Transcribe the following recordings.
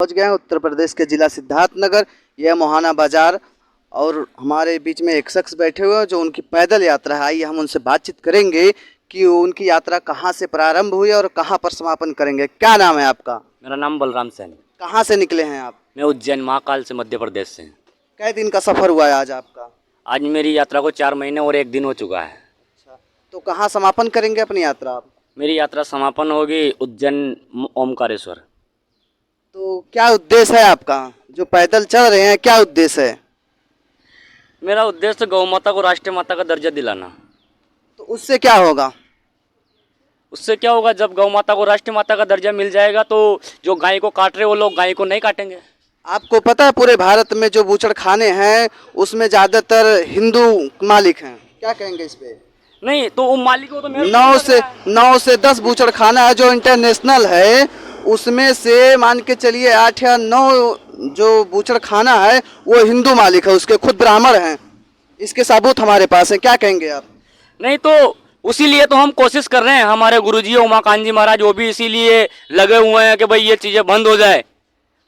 पहुंच गए हैं उत्तर प्रदेश के जिला सिद्धार्थनगर। यह मोहाना बाजार और हमारे बीच में एक शख्स बैठे हुए हैं जो उनकी पैदल यात्रा है। आइए हम उनसे बातचीत करेंगे कि उनकी यात्रा कहां से प्रारंभ हुई और कहां पर समापन करेंगे। क्या नाम है आपका? मेरा नाम बलराम सैन है। कहां से निकले हैं आप? मैं उज्जैन महाकाल से मध्य प्रदेश से। कै दिन का सफर हुआ है आज आपका? आज मेरी यात्रा को 4 महीने और 1 दिन हो चुका है। अच्छा, तो कहाँ समापन करेंगे अपनी यात्रा आप? मेरी यात्रा समापन होगी उज्जैन ओमकारेश्वर। तो क्या उद्देश्य है आपका जो पैदल चल रहे हैं? क्या उद्देश्य है? मेरा उद्देश्य गौ माता को राष्ट्रीय माता का दर्जा दिलाना। तो उससे क्या होगा? उससे क्या होगा, जब गौ माता को राष्ट्रीय माता का दर्जा मिल जाएगा तो जो गाय को काट रहे वो लोग गाय को नहीं काटेंगे। आपको पता है पूरे भारत में जो बूचड़खाने हैं उसमें ज्यादातर हिंदू मालिक हैं। क्या कहेंगे इस पे? नहीं तो वो मालिक को तो मेरे 9 से 10 बूचड़खाना है जो इंटरनेशनल है। उसमें से मान के चलिए 8 या 9 जो बूचड़खाना है वो हिंदू मालिक है, उसके खुद ब्राह्मण हैं। इसके सबूत हमारे पास हैं। क्या कहेंगे आप? नहीं तो उसीलिए तो हम कोशिश कर रहे हैं। हमारे गुरुजी उमाकांत जी महाराज वो भी इसीलिए लगे हुए हैं कि भाई ये चीज़ें बंद हो जाए।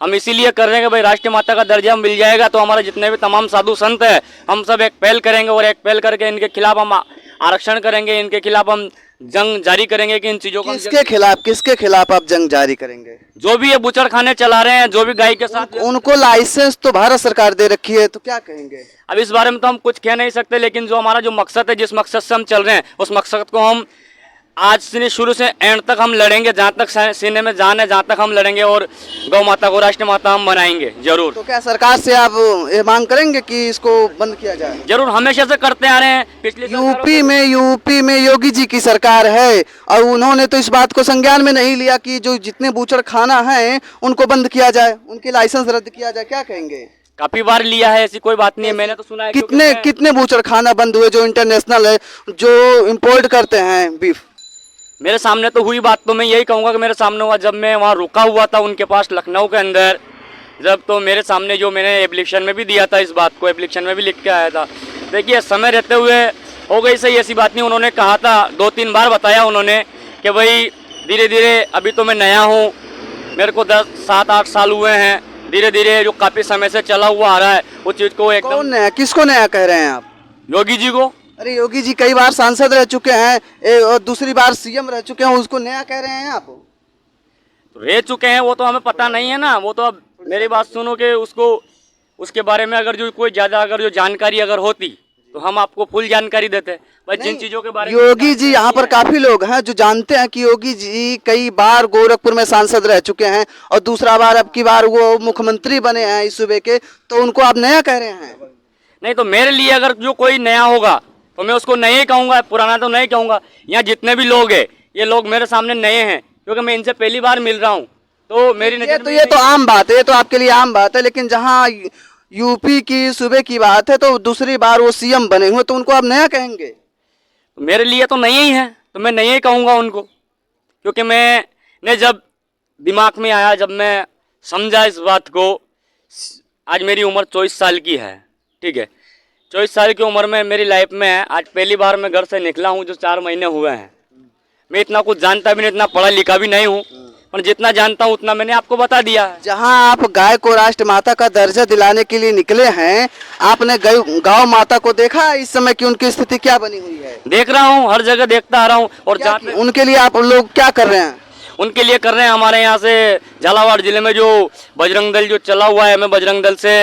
हम इसीलिए कर रहे हैं कि भाई राष्ट्रीय माता का दर्जा मिल जाएगा तो हमारे जितने भी तमाम साधु संत हैं हम सब एक पहल करेंगे और एक पहल करके इनके खिलाफ हम आरक्षण करेंगे, इनके खिलाफ हम जंग जारी करेंगे कि इन चीज़ों को किसके खिलाफ आप जंग जारी करेंगे? जो भी ये बुचड़खाने चला रहे हैं, जो भी गाय के साथ उनको लाइसेंस तो भारत सरकार दे रखी है, तो क्या कहेंगे? अब इस बारे में तो हम कुछ कह नहीं सकते, लेकिन जो हमारा जो मकसद है, जिस मकसद से हम चल रहे हैं उस मकसद को हम आज से शुरू से एंड तक हम लड़ेंगे। जहाँ तक सीने में जान है जहाँ तक हम लड़ेंगे और गौ माता को राष्ट्रीय माता हम बनाएंगे जरूर। तो क्या सरकार से आप ये मांग करेंगे कि इसको बंद किया जाए? जरूर, हमेशा से करते आ रहे हैं। पिछले यूपी में योगी जी की सरकार है और उन्होंने तो इस बात को संज्ञान में नहीं लिया कि जो जितने बूचड़खाना हैं उनको बंद किया जाए, उनके लाइसेंस रद्द किया जाए। क्या कहेंगे? काफी बार लिया है, ऐसी कोई बात नहीं है। मैंने तो सुना है कितने बूचड़खाना बंद हुए जो इंटरनेशनल है, जो इम्पोर्ट करते हैं बीफ? मेरे सामने तो हुई बात, तो मैं यही कहूँगा कि मेरे सामने हुआ। जब मैं वहाँ रुका हुआ था उनके पास लखनऊ के अंदर, जब तो मेरे सामने जो मैंने एप्लीकेशन में भी दिया था, इस बात को एप्लीकेशन में भी लिख के आया था। देखिए समय रहते हुए हो गई सही, ऐसी बात नहीं। उन्होंने कहा था 2-3 बार बताया उन्होंने कि भाई धीरे धीरे, अभी तो मैं नया हूँ, मेरे को 7-8 साल हुए हैं, धीरे धीरे जो काफ़ी समय से चला हुआ आ रहा है उस चीज़ को एकदम। किसको नया कह रहे हैं आप? योगी जी को। अरे योगी जी कई बार सांसद रह चुके हैं और दूसरी बार सीएम रह चुके हैं, उसको नया कह रहे हैं आप? तो रह चुके हैं वो तो हमें पता नहीं है ना। वो तो अब मेरी बात सुनो कि उसको उसके बारे में अगर जो कोई ज़्यादा अगर जो जानकारी अगर होती तो हम आपको फुल जानकारी देते। भाई जिन चीज़ों के बारे में योगी जी, यहाँ पर काफी लोग हैं जो जानते हैं कि योगी जी कई बार गोरखपुर में सांसद रह चुके हैं और दूसरा बार अब की बार वो मुख्यमंत्री बने हैं इस सूबे के, तो उनको आप नया कह रहे हैं? नहीं तो मेरे लिए अगर जो कोई नया होगा तो मैं उसको नए कहूँगा, पुराना तो नहीं कहूँगा। यहाँ जितने भी लोग हैं ये लोग मेरे सामने नए हैं क्योंकि मैं इनसे पहली बार मिल रहा हूँ। तो मेरी नज़र में ये तो आम बात है, ये तो आपके लिए आम बात है। लेकिन जहाँ यूपी की सूबे की बात है तो दूसरी बार वो सीएम बने हुए, तो उनको आप नया कहेंगे? तो मेरे लिए तो नए ही है, तो मैं नए ही कहूँगा उनको। क्योंकि मैंने जब दिमाग में आया, जब मैं समझा इस बात को, आज मेरी उम्र 24 साल की है, ठीक है। 24 साल की उम्र में मेरी लाइफ में आज पहली बार मैं घर से निकला हूँ, जो 4 महीने हुए हैं। मैं इतना कुछ जानता भी नहीं, इतना पढ़ा लिखा भी नहीं हूँ, पर जितना जानता हूँ उतना मैंने आपको बता दिया है। जहाँ आप गाय को राष्ट्र माता का दर्जा दिलाने के लिए निकले हैं, आपने गौ माता को देखा इस समय की उनकी स्थिति क्या बनी हुई है? देख रहा हूँ, हर जगह देखता आ रहा हूँ। और उनके लिए आप लोग क्या कर रहे हैं? उनके लिए कर रहे हैं, हमारे यहाँ से झालावाड़ जिले में जो बजरंग दल जो चला हुआ है, मैं बजरंग दल से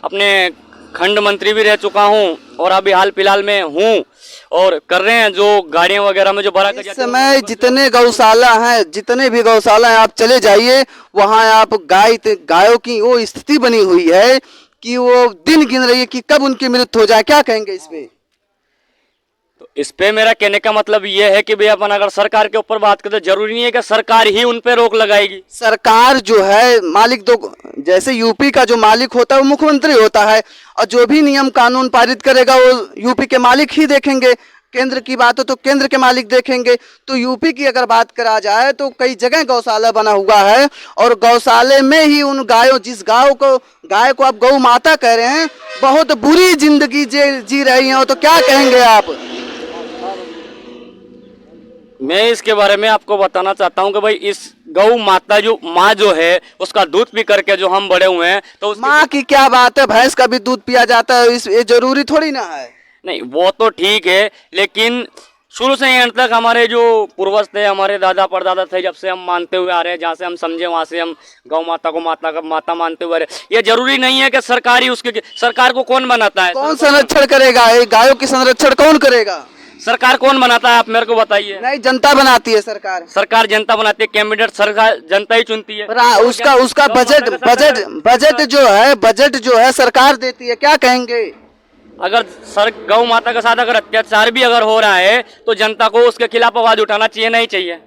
अपने खंड मंत्री भी रह चुका हूँ और अभी हाल फिलहाल में हूँ। और कर रहे हैं जो गाड़ियाँ वगैरह में जो भरा कर इस समय जितने गौशाला हैं, जितने भी गौशाला हैं, आप चले जाइए, वहाँ आप गायों की वो स्थिति बनी हुई है कि वो दिन गिन रही है कि कब उनकी मृत्यु हो जाए। क्या कहेंगे इस पे? तो इस पे मेरा कहने का मतलब ये है कि भाई अपन अगर सरकार के ऊपर बात करें तो जरूरी नहीं है कि सरकार ही उन पे रोक लगाएगी। सरकार जो है मालिक, दो जैसे यूपी का जो मालिक होता है वो मुख्यमंत्री होता है और जो भी नियम कानून पारित करेगा वो यूपी के मालिक ही देखेंगे। केंद्र की बात हो तो केंद्र के मालिक देखेंगे। तो यूपी की अगर बात करा जाए तो कई जगह गौशाला बना हुआ है और गौशाले में ही उन गायों, जिस गाय को आप गौ माता कह रहे हैं, बहुत बुरी जिंदगी जी रही हैं। तो क्या कहेंगे आप? मैं इसके बारे में आपको बताना चाहता हूँ कि भाई इस गौ माता जो माँ जो है उसका दूध पी करके जो हम बड़े हुए हैं तो माँ की क्या बात है, भैंस का भी दूध पिया जाता है, इस ये जरूरी थोड़ी ना है। नहीं वो तो ठीक है, लेकिन शुरू से ही अंत तक हमारे जो पूर्वज थे, हमारे दादा परदादा थे, जब से हम मानते हुए आ रहे हैं, जहाँ से हम समझे वहाँ से हम गौ माता को माता मानते हुए आ रहे हैं। ये जरूरी नहीं है कि सरकार ही उसके, सरकार को कौन बनाता है? कौन संरक्षण करेगा, ये गायों की संरक्षण कौन करेगा? सरकार कौन बनाता है, आप मेरे को बताइए। नहीं, जनता बनाती है सरकार। सरकार जनता बनाती है, कैंडिडेट सरकार जनता ही चुनती है। उसका उसका बजट बजट बजट जो है सरकार देती है, क्या कहेंगे? अगर गौ माता के साथ अगर अत्याचार भी अगर हो रहा है तो जनता को उसके खिलाफ आवाज उठाना चाहिए, नहीं चाहिए?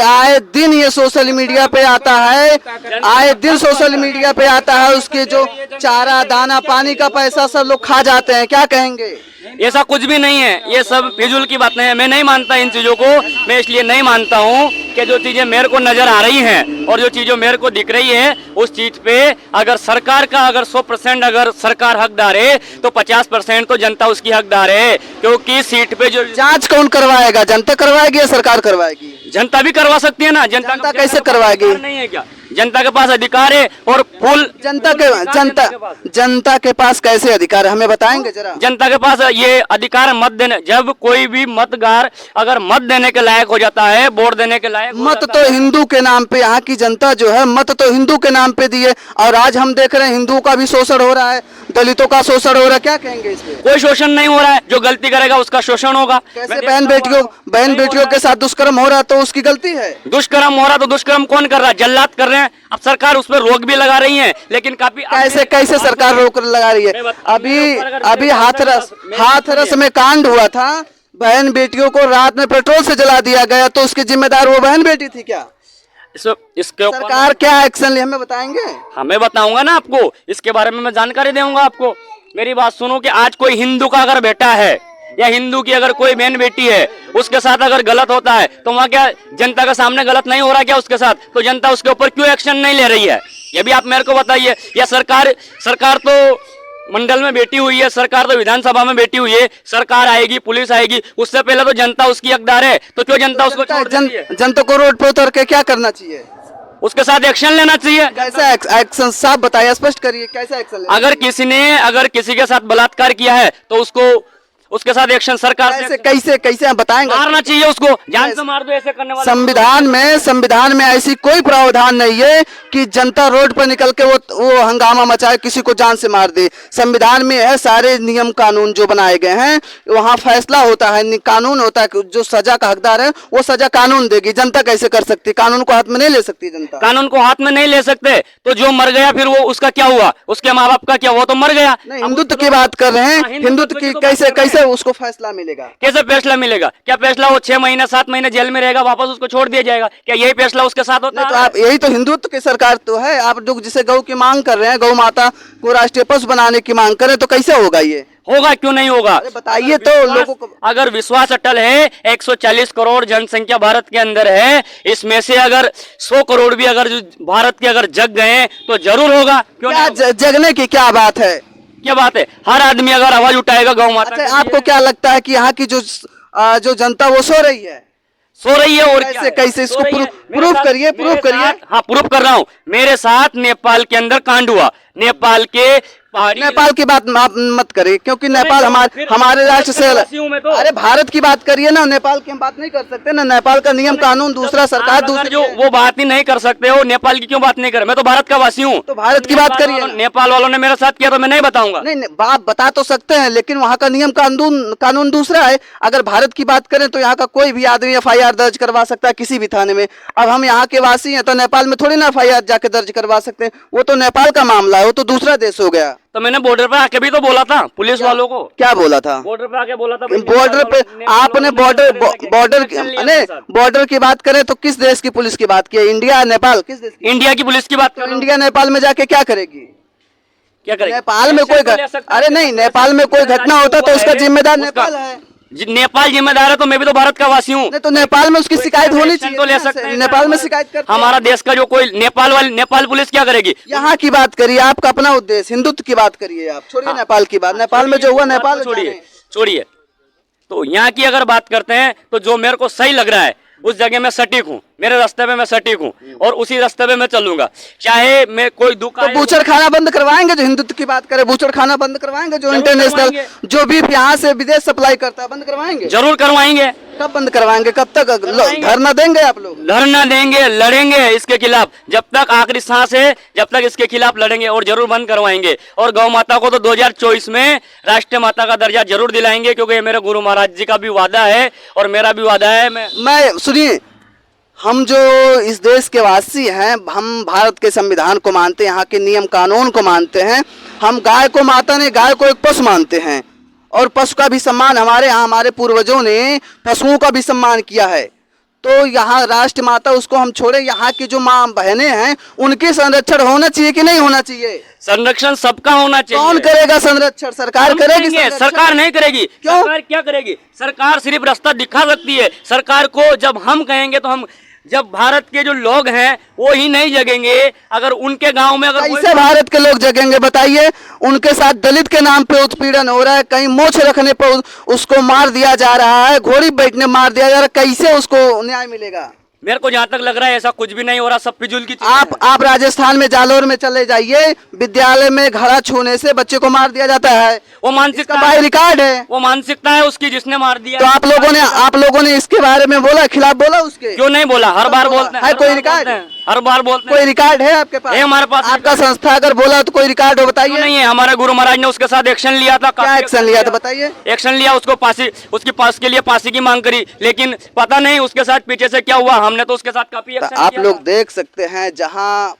आए दिन ये सोशल मीडिया पे आता है, आए दिन सोशल मीडिया पे आता है, उसके जो चारा दाना पानी का पैसा सब लोग खा जाते हैं, क्या कहेंगे? ऐसा कुछ भी नहीं है, ये सब फिजूल की बातें हैं। मैं नहीं मानता इन चीजों को। मैं इसलिए नहीं मानता हूँ कि जो चीजें मेरे को नजर आ रही हैं और जो चीजों मेरे को दिख रही है उस चीज पे अगर सरकार का अगर 100% अगर सरकार हकदार है तो 50% तो जनता उसकी हकदार है, क्योंकि सीट पे जो जांच कौन करवाएगा? जनता करवाएगी या सरकार करवाएगी? जनता भी करवा सकती है ना। जनता कैसे करवाएगी? नहीं है क्या? जनता के पास अधिकार है और फुल जनता के पास कैसे अधिकार है, हमें बताएंगे जरा? जनता के पास ये अधिकार मत देने, जब कोई भी मतदार अगर मत देने के लायक हो जाता है, वोट देने के लायक मत तो हिंदू के नाम पे यहाँ की जनता जो है मत तो हिंदू के नाम पे दिए, और आज हम देख रहे हैं हिंदुओं का भी शोषण हो रहा है, दलितों का शोषण हो रहा है, क्या कहेंगे इस पे? कोई शोषण नहीं हो रहा है, जो गलती करेगा उसका शोषण होगा। कैसे बहन बेटियों के साथ दुष्कर्म हो रहा है तो उसकी गलती है? दुष्कर्म हो रहा तो दुष्कर्म कौन कर रहा है? जल्लाद कर रहे हैं। अब सरकार उस पर रोक भी लगा रही है, लेकिन काफी कैसे सरकार रोक लगा रही है? अभी हाथरस में कांड हुआ था, बहन बेटियों को रात में पेट्रोल से जला दिया गया, तो उसकी जिम्मेदार वो बहन बेटी थी क्या? इसके ऊपर सरकार क्या एक्शन ली, हमें बताएंगे? हमें बताऊंगा ना आपको, इसके बारे में मैं जानकारी दूंगा आपको। मेरी बात सुनो कि आज कोई हिंदू का अगर बेटा है या हिंदू की अगर कोई बहन बेटी है, उसके साथ अगर गलत होता है तो वहाँ क्या जनता के सामने गलत नहीं हो रहा क्या उसके साथ? तो जनता उसके ऊपर क्यों एक्शन नहीं ले रही है? ये भी आप मेरे को बताइए। या सरकार तो मंडल में बैठी हुई है, सरकार तो विधानसभा में बैठी हुई है, सरकार आएगी, पुलिस आएगी, उससे पहले तो जनता उसकी हकदार है, तो क्यों जनता उसको छोड़ देती है? जनता को रोड पे उतर के क्या करना चाहिए? उसके साथ एक्शन लेना चाहिए। कैसा एक्शन साफ बताइए, स्पष्ट करिए, कैसा एक्शन? अगर किसी के साथ बलात्कार किया है तो उसके साथ एक्शन सरकार कैसे आप बताएंगे? मारना चाहिए उसको, जान से मार दो ऐसे करने वाले। संविधान में ऐसी कोई प्रावधान नहीं है कि जनता रोड पर निकल के वो हंगामा मचाए, किसी को जान से मार दे। संविधान में है सारे नियम कानून जो बनाए गए हैं, वहाँ फैसला होता है, कानून होता है, जो सजा का हकदार है वो सजा कानून देगी। जनता कैसे कर सकती? कानून को हाथ में नहीं ले सकती जनता। कानून को हाथ में नहीं ले सकते तो जो मर गया फिर वो उसका क्या हुआ? उसके माँ बाप का क्या? वो तो मर गया। हिंदुत्व की बात कर रहे हैं, हिंदुत्व की कैसे उसको फैसला मिलेगा? कैसे फैसला मिलेगा? क्या फैसला वो 6 महीने 7 महीने जेल में रहेगा, वापस उसको छोड़ दिया जाएगा? क्या यही फैसला उसके साथ होता है? तो आप यही तो हिंदुत्व की सरकार तो है। आप जो जिसे गौ की मांग कर रहे हैं, गौ माता को राष्ट्रीय पशु बनाने की मांग करें, तो कैसे होगा? ये होगा, क्यों नहीं होगा? बताइए तो लोगों को। अगर विश्वास अटल है, 140 करोड़ जनसंख्या भारत के अंदर है, इसमें से अगर 100 करोड़ भी अगर भारत के अगर जग गए तो जरूर होगा। क्यों नहीं? जगने की क्या बात है? क्या बात है? हर आदमी अगर आवाज उठाएगा गौ माता। अच्छा, आपको क्या लगता है कि यहाँ की जो जनता वो सो रही है? और कैसे इसको प्रूफ करिए। हाँ, प्रूफ कर रहा हूँ। मेरे साथ नेपाल के अंदर कांड हुआ, नेपाल की बात मत करिए, क्योंकि नेपाल हमारे राष्ट्र से अरे भारत की बात करिए ना, नेपाल की हम बात नहीं कर सकते ना। नेपाल का नियम कानून दूसरा, सरकार दूसरी। जो वो बात ही नहीं कर सकते हो, नेपाल की क्यों बात नहीं कर? मैं तो भारत का वासी हूँ। तो भारत की बात करिए। नेपाल वालों ने मेरे साथ किया तो मैं नहीं बताऊंगा। नहीं, बात बता तो सकते हैं, लेकिन वहाँ का नियम कानून दूसरा है। अगर भारत की बात करें तो यहाँ का कोई भी आदमी FIR दर्ज करवा सकता है किसी भी थाने में। अब हम यहाँ के वासी हैं तो नेपाल में थोड़ी ना FIR जाके दर्ज करवा सकते हैं, वो तो नेपाल का मामला है, वो तो दूसरा देश हो गया। तो मैंने बॉर्डर पे आके भी तो बोला था पुलिस वालों को। क्या बोला था? बॉर्डर पे आके बोला था। बॉर्डर पे आपने बॉर्डर की बात करें तो किस देश की पुलिस की बात की है? इंडिया, नेपाल? किस देश की? इंडिया की पुलिस की बात कर। इंडिया नेपाल में जाके क्या करेगी? क्या करेगी? नेपाल में नेपाल में कोई घटना होता तो उसका जिम्मेदार नेपाल है। नेपाल जिम्मेदार है तो मैं भी तो भारत का वासी हूँ। तो नेपाल में उसकी शिकायत होनी चाहिए। तो ले सकते हैं नेपाल में शिकायत करते हैं। हमारा देश का जो कोई नेपाल पुलिस क्या करेगी? यहाँ की बात करिए, आपका अपना उद्देश्य हिंदुत्व की बात करिए। आप छोड़िए नेपाल की बात। नेपाल में जो हुआ नेपाल छोड़िए। तो यहाँ की अगर बात करते हैं तो जो मेरे को सही लग रहा है उस जगह मैं सटीक हूँ, मेरे रास्ते पे मैं सटीक हूँ और उसी रास्ते पे मैं चलूंगा, चाहे मैं कोई दुख तो आए। बूचड़ खाना बंद करवाएंगे, जो हिंदुत्व की बात करें, बूचड़ खाना बंद करवाएंगे, जो जरूर इंटरनेशनल करवाएंगे। जो भी यहाँ से विदेश सप्लाई करता है बंद करवाएंगे। जरूर करवाएंगे। कब बंद करवाएंगे, कब तक करवाएंगे। धरना देंगे आप लोग? धरना देंगे, लड़ेंगे इसके खिलाफ, जब तक आखिरी सांस है जब तक इसके खिलाफ लड़ेंगे और जरूर बंद करवाएंगे। और गौ माता को तो 2024 में राष्ट्रीय माता का दर्जा जरूर दिलाएंगे, क्योंकि ये मेरे गुरु महाराज जी का भी वादा है और मेरा भी वादा है। मैं सुनिए, हम जो इस देश के वासी हैं, हम भारत के संविधान को मानते हैं, यहाँ के नियम कानून को मानते हैं। हम गाय को माता ने, गाय को एक पशु मानते हैं और पशु का भी सम्मान हमारे यहाँ, हमारे पूर्वजों ने पशुओं का भी सम्मान किया है। तो यहाँ राष्ट्र माता उसको हम छोड़े, यहाँ की जो माँ बहनें हैं उनके संरक्षण होना चाहिए कि नहीं होना चाहिए? संरक्षण सबका होना चाहिए। कौन करेगा संरक्षण? सरकार हम करेगी करेंगे, संरक्षण? सरकार नहीं करेगी। क्यों? सरकार क्या करेगी? सरकार सिर्फ रास्ता दिखा सकती है। सरकार को जब हम कहेंगे तो हम, जब भारत के जो लोग हैं वो ही नहीं जगेंगे, अगर उनके गांव में अगर कैसे भारत के लोग जगेंगे बताइए? उनके साथ दलित के नाम पे उत्पीड़न हो रहा है, कहीं मोछ रखने पर उसको मार दिया जा रहा है, घोड़ी बैठने मार दिया जा रहा है, कैसे उसको न्याय मिलेगा? मेरे को जहाँ तक लग रहा है ऐसा कुछ भी नहीं हो रहा, सब फिजूल की चीज़ें हैं। आप राजस्थान में जालोर में चले जाइए, विद्यालय में घड़ा छूने से बच्चे को मार दिया जाता है। वो मानसिकता इसका बाई रिकॉर्ड है। वो मानसिकता है उसकी, जिसने मार दिया। तो आप लोगों ने इसके बारे में बोला, खिलाफ बोला उसके? क्यों नहीं बोला? हर बार बोलते हैं। है कोई रिकॉर्ड? हर बार बोलते हैं। कोई रिकॉर्ड है आपके पास? है हमारे पास। आपका संस्था अगर बोला तो कोई रिकॉर्ड हो, बताइए। नहीं है, हमारे गुरु महाराज ने उसके साथ एक्शन लिया था। क्या एक्शन लिया था बताइए? एक्शन लिया, उसको फांसी, उसकी पास के लिए फांसी की मांग करी, लेकिन पता नहीं उसके साथ पीछे से क्या हुआ। हमने तो उसके साथ काफी एक्शन आप किया लोग था। देख सकते हैं, जहां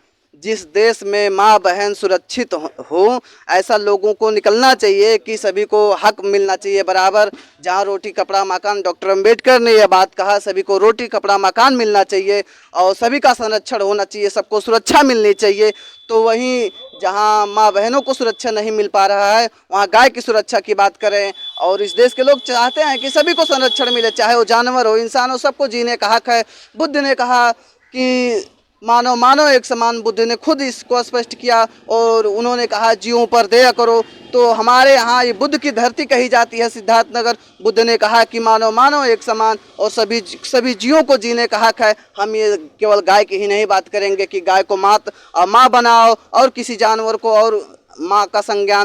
जिस देश में माँ बहन सुरक्षित हो, ऐसा लोगों को निकलना चाहिए कि सभी को हक मिलना चाहिए बराबर। जहां रोटी कपड़ा मकान, डॉक्टर अंबेडकर ने यह बात कहा, सभी को रोटी कपड़ा मकान मिलना चाहिए और सभी का संरक्षण होना चाहिए, सबको सुरक्षा मिलनी चाहिए। तो वहीं जहां माँ बहनों को सुरक्षा नहीं मिल पा रहा है, वहां गाय की सुरक्षा की बात करें। और इस देश के लोग चाहते हैं कि सभी को संरक्षण मिले, चाहे वो जानवर हो, इंसान हो, सबको जीने का हक है। बुद्ध ने कहा कि मानव मानव एक समान, बुद्ध ने खुद इसको स्पष्ट किया और उन्होंने कहा जीवों पर दया करो। तो हमारे यहाँ ये बुद्ध की धरती कही जाती है सिद्धार्थनगर। बुद्ध ने कहा कि मानव मानव एक समान और सभी जीवों को जीने का हक है। हम ये केवल गाय की ही नहीं बात करेंगे कि गाय को माँ बनाओ और किसी जानवर को और माँ का संज्ञा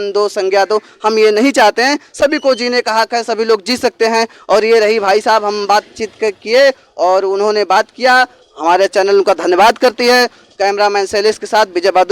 दो, हम ये नहीं चाहते हैं। सभी को जीने का हक है, सभी लोग जी सकते हैं। और ये रही भाई साहब, हम बातचीत किए और उन्होंने बात किया। हमारे चैनल का धन्यवाद करती है। कैमरामैन शैलेश के साथ विजय बहादुर।